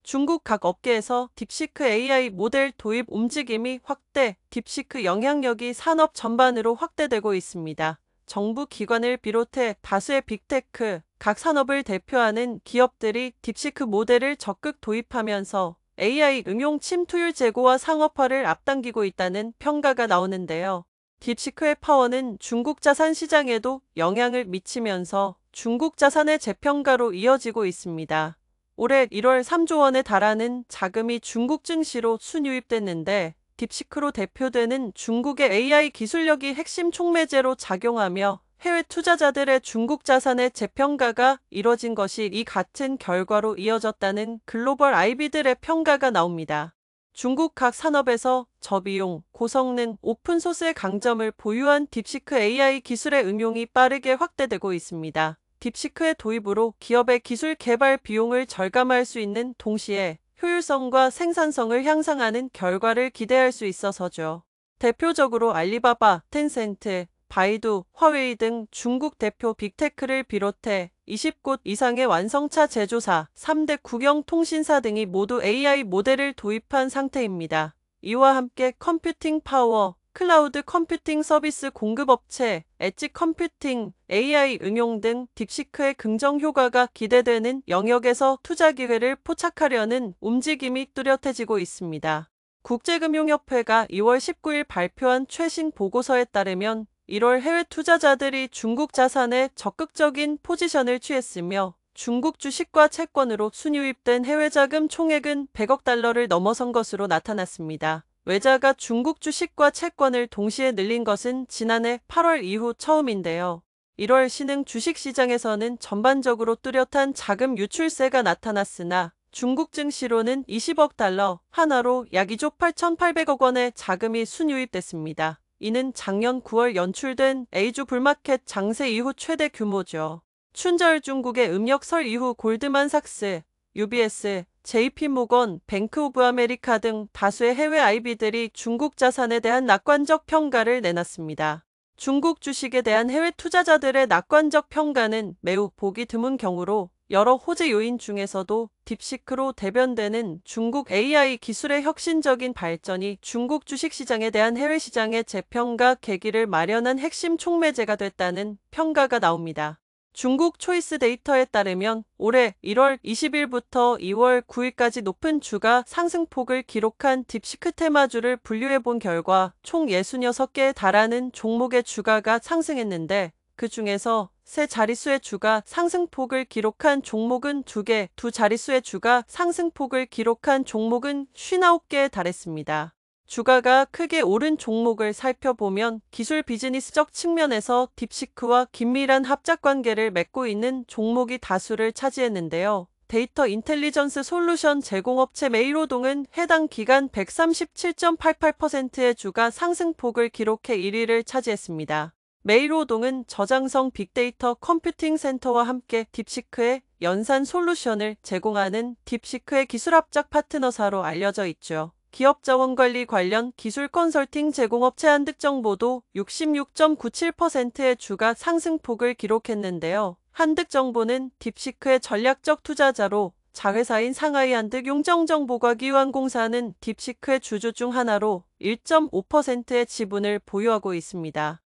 중국 각 업계에서 딥시크 AI 모델 도입 움직임이 확대, 딥시크 영향력이 산업 전반으로 확대되고 있습니다. 정부 기관을 비롯해 다수의 빅테크, 각 산업을 대표하는 기업들이 딥시크 모델을 적극 도입하면서 AI 응용 침투율 제고와 상업화를 앞당기고 있다는 평가가 나오는데요. 딥시크의 파워는 중국 자산 시장에도 영향을 미치면서 중국 자산의 재평가로 이어지고 있습니다. 올해 1월 3조 원에 달하는 자금이 중국 증시로 순유입됐는데 딥시크로 대표되는 중국의 AI 기술력이 핵심 촉매제로 작용하며 해외 투자자들의 중국 자산의 재평가가 이뤄진 것이 이 같은 결과로 이어졌다는 글로벌 IB들의 평가가 나옵니다. 중국 각 산업에서 저비용, 고성능, 오픈소스의 강점을 보유한 딥시크 AI 기술의 응용이 빠르게 확대되고 있습니다. 딥시크의 도입으로 기업의 기술 개발 비용을 절감할 수 있는 동시에 효율성과 생산성을 향상하는 결과를 기대할 수 있어서죠. 대표적으로 알리바바, 텐센트, 바이두, 화웨이 등 중국 대표 빅테크를 비롯해 20곳 이상의 완성차 제조사, 3대 국영 통신사 등이 모두 AI 모델을 도입한 상태입니다. 이와 함께 컴퓨팅 파워, 클라우드 컴퓨팅 서비스 공급업체, 엣지 컴퓨팅, AI 응용 등 딥시크의 긍정 효과가 기대되는 영역에서 투자 기회를 포착하려는 움직임이 뚜렷해지고 있습니다. 국제금융협회가 2월 19일 발표한 최신 보고서에 따르면 1월 해외 투자자들이 중국 자산에 적극적인 포지션을 취했으며 중국 주식과 채권으로 순유입된 해외 자금 총액은 100억 달러를 넘어선 것으로 나타났습니다. 외자가 중국 주식과 채권을 동시에 늘린 것은 지난해 8월 이후 처음인데요. 1월 신흥 주식시장에서는 전반적으로 뚜렷한 자금 유출세가 나타났으나 중국 증시로는 20억 달러, 하나로 약 2조 8,800억 원의 자금이 순유입됐습니다. 이는 작년 9월 연출된 A주 불마켓 장세 이후 최대 규모죠. 춘절 중국의 음력 설 이후 골드만삭스, UBS, JP모건, 뱅크 오브 아메리카 등 다수의 해외 IB들이 중국 자산에 대한 낙관적 평가를 내놨습니다. 중국 주식에 대한 해외 투자자들의 낙관적 평가는 매우 보기 드문 경우로 여러 호재 요인 중에서도 딥시크로 대변되는 중국 AI 기술의 혁신적인 발전이 중국 주식시장에 대한 해외 시장의 재평가 계기를 마련한 핵심 촉매제가 됐다는 평가가 나옵니다. 중국 초이스 데이터에 따르면 올해 1월 20일부터 2월 9일까지 높은 주가 상승폭을 기록한 딥시크 테마주를 분류해 본 결과 총 66개에 달하는 종목의 주가가 상승했는데 그 중에서 세 자릿수의 주가 상승폭을 기록한 종목은 2개, 두 자릿수의 주가 상승폭을 기록한 종목은 59개에 달했습니다. 주가가 크게 오른 종목을 살펴보면 기술 비즈니스적 측면에서 딥시크와 긴밀한 합작관계를 맺고 있는 종목이 다수를 차지했는데요. 데이터 인텔리전스 솔루션 제공업체 메이로동은 해당 기간 137.88%의 주가 상승폭을 기록해 1위를 차지했습니다. 메이로동은 저장성 빅데이터 컴퓨팅 센터와 함께 딥시크의 연산 솔루션을 제공하는 딥시크의 기술 합작 파트너사로 알려져 있죠. 기업 자원 관리 관련 기술 컨설팅 제공업체 한득정보도 66.97%의 주가 상승폭을 기록했는데요. 한득정보는 딥시크의 전략적 투자자로 자회사인 상하이 한득용정정보과기유한공사는 딥시크의 주주 중 하나로 1.5%의 지분을 보유하고 있습니다.